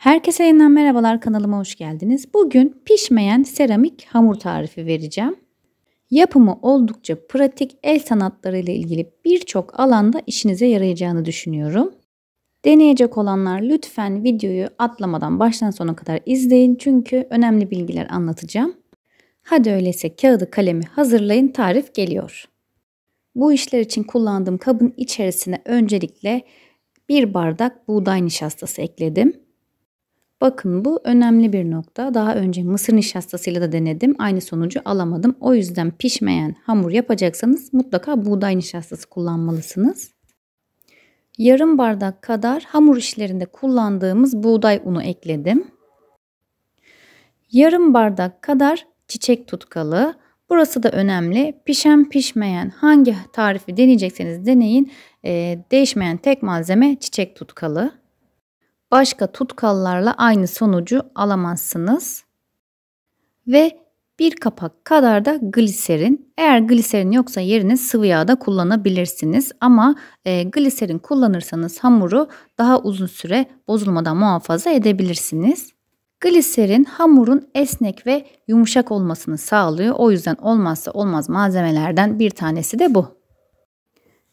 Herkese yeniden merhabalar, kanalıma hoş geldiniz. Bugün pişmeyen seramik hamur tarifi vereceğim. Yapımı oldukça pratik, el sanatları ile ilgili birçok alanda işinize yarayacağını düşünüyorum. Deneyecek olanlar lütfen videoyu atlamadan baştan sona kadar izleyin çünkü önemli bilgiler anlatacağım. Hadi öyleyse kağıdı kalemi hazırlayın, tarif geliyor. Bu işler için kullandığım kabın içerisine öncelikle 1 bardak buğday nişastası ekledim. Bakın, bu önemli bir nokta. Daha önce mısır nişastasıyla da denedim. Aynı sonucu alamadım. O yüzden pişmeyen hamur yapacaksanız mutlaka buğday nişastası kullanmalısınız. Yarım bardak kadar hamur işlerinde kullandığımız buğday unu ekledim. Yarım bardak kadar çiçek tutkalı. Burası da önemli. Pişen pişmeyen hangi tarifi deneyecekseniz deneyin. Değişmeyen tek malzeme çiçek tutkalı. Başka tutkallarla aynı sonucu alamazsınız. Ve 1 kapak kadar da gliserin. Eğer gliserin yoksa yerine sıvı yağ da kullanabilirsiniz. Ama gliserin kullanırsanız hamuru daha uzun süre bozulmadan muhafaza edebilirsiniz. Gliserin hamurun esnek ve yumuşak olmasını sağlıyor. O yüzden olmazsa olmaz malzemelerden bir tanesi de bu.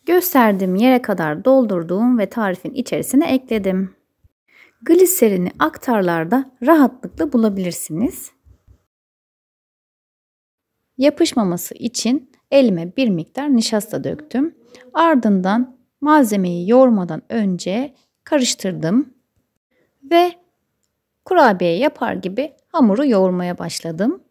Gösterdiğim yere kadar doldurduğum ve tarifin içerisine ekledim. Gliserini aktarlarda rahatlıkla bulabilirsiniz. Yapışmaması için elime bir miktar nişasta döktüm. Ardından malzemeyi yoğurmadan önce karıştırdım ve kurabiye yapar gibi hamuru yoğurmaya başladım.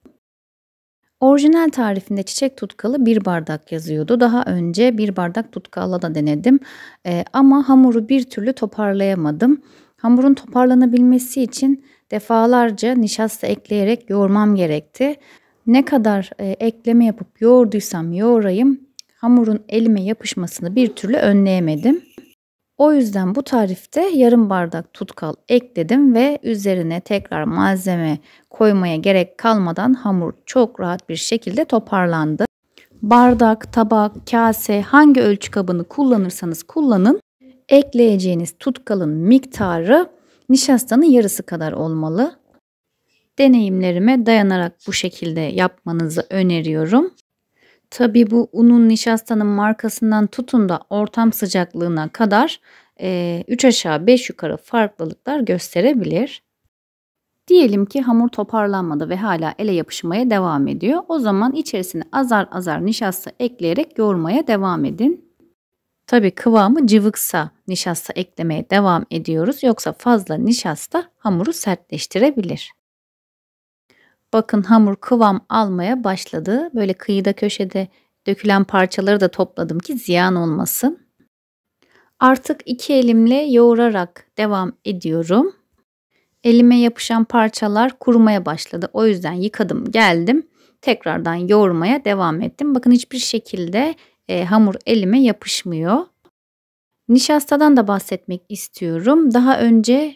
Orijinal tarifinde çiçek tutkalı 1 bardak yazıyordu. Daha önce 1 bardak tutkalla da denedim. Ama hamuru bir türlü toparlayamadım. Hamurun toparlanabilmesi için defalarca nişasta ekleyerek yoğurmam gerekti. Ne kadar ekleme yapıp yoğurduysam yoğurayım, hamurun elime yapışmasını bir türlü önleyemedim. O yüzden bu tarifte yarım bardak tutkal ekledim ve üzerine tekrar malzeme koymaya gerek kalmadan hamur çok rahat bir şekilde toparlandı. Bardak, tabak, kase, hangi ölçü kabını kullanırsanız kullanın, ekleyeceğiniz tutkalın miktarı nişastanın yarısı kadar olmalı. Deneyimlerime dayanarak bu şekilde yapmanızı öneriyorum. Tabii bu unun, nişastanın markasından tutun da ortam sıcaklığına kadar 3 aşağı 5 yukarı farklılıklar gösterebilir. Diyelim ki hamur toparlanmadı ve hala ele yapışmaya devam ediyor. O zaman içerisine azar azar nişasta ekleyerek yoğurmaya devam edin. Tabii kıvamı cıvıksa nişasta eklemeye devam ediyoruz. Yoksa fazla nişasta hamuru sertleştirebilir. Bakın, hamur kıvam almaya başladı. Böyle kıyıda köşede dökülen parçaları da topladım ki ziyan olmasın. Artık 2 elimle yoğurarak devam ediyorum. Elime yapışan parçalar kurumaya başladı. O yüzden yıkadım, geldim. Tekrardan yoğurmaya devam ettim. Bakın, hiçbir şekilde hamur elime yapışmıyor. Nişastadan da bahsetmek istiyorum. Daha önce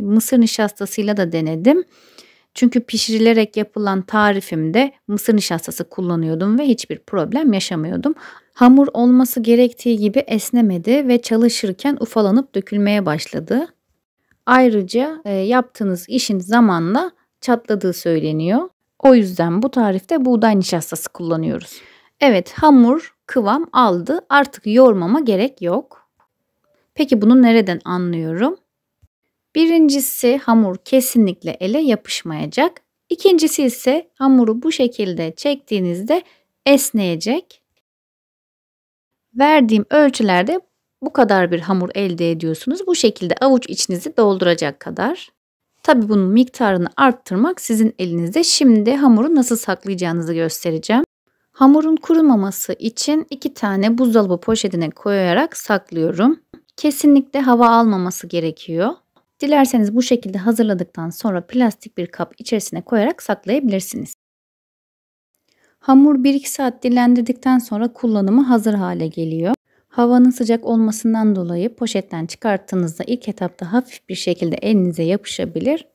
mısır nişastasıyla da denedim. Çünkü pişirilerek yapılan tarifimde mısır nişastası kullanıyordum ve hiçbir problem yaşamıyordum. Hamur olması gerektiği gibi esnemedi ve çalışırken ufalanıp dökülmeye başladı. Ayrıca yaptığınız işin zamanla çatladığı söyleniyor. O yüzden bu tarifte buğday nişastası kullanıyoruz. Evet, hamur kıvam aldı. Artık yoğurmama gerek yok. Peki bunu nereden anlıyorum? Birincisi, hamur kesinlikle ele yapışmayacak. İkincisi ise hamuru bu şekilde çektiğinizde esneyecek. Verdiğim ölçülerde bu kadar bir hamur elde ediyorsunuz. Bu şekilde avuç içinizi dolduracak kadar. Tabii bunun miktarını arttırmak sizin elinizde. Şimdi hamuru nasıl saklayacağınızı göstereceğim. Hamurun kurumaması için 2 tane buzdolabı poşetine koyarak saklıyorum. Kesinlikle hava almaması gerekiyor. Dilerseniz bu şekilde hazırladıktan sonra plastik bir kap içerisine koyarak saklayabilirsiniz. Hamur 1-2 saat dinlendirdikten sonra kullanıma hazır hale geliyor. Havanın sıcak olmasından dolayı poşetten çıkarttığınızda ilk etapta hafif bir şekilde elinize yapışabilir.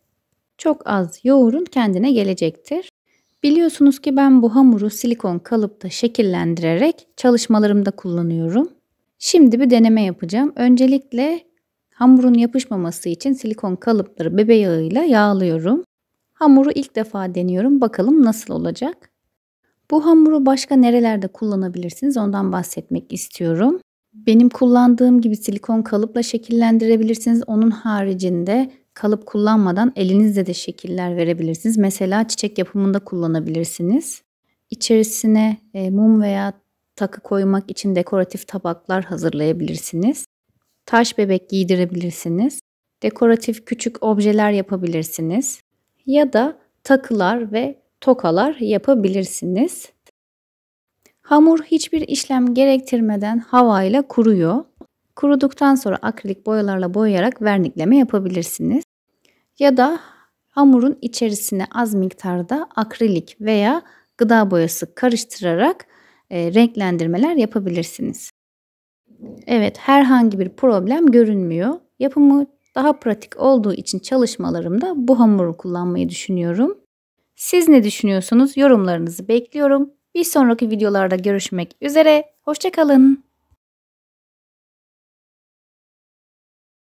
Çok az yoğurun, kendine gelecektir. Biliyorsunuz ki ben bu hamuru silikon kalıpta şekillendirerek çalışmalarımda kullanıyorum. Şimdi bir deneme yapacağım. Öncelikle Hamurun yapışmaması için silikon kalıpları bebe yağıyla yağlıyorum. Hamuru ilk defa deniyorum. Bakalım nasıl olacak? Bu hamuru başka nerelerde kullanabilirsiniz? Ondan bahsetmek istiyorum. Benim kullandığım gibi silikon kalıpla şekillendirebilirsiniz. Onun haricinde kalıp kullanmadan elinizle de şekiller verebilirsiniz. Mesela çiçek yapımında kullanabilirsiniz. İçerisine mum veya takı koymak için dekoratif tabaklar hazırlayabilirsiniz. Taş bebek giydirebilirsiniz. Dekoratif küçük objeler yapabilirsiniz. Ya da takılar ve tokalar yapabilirsiniz. Hamur hiçbir işlem gerektirmeden havayla kuruyor. Kuruduktan sonra akrilik boyalarla boyayarak vernikleme yapabilirsiniz. Ya da hamurun içerisine az miktarda akrilik veya gıda boyası karıştırarak renklendirmeler yapabilirsiniz. Evet, herhangi bir problem görünmüyor. Yapımı daha pratik olduğu için çalışmalarımda bu hamuru kullanmayı düşünüyorum. Siz ne düşünüyorsunuz? Yorumlarınızı bekliyorum. Bir sonraki videolarda görüşmek üzere. Hoşça kalın.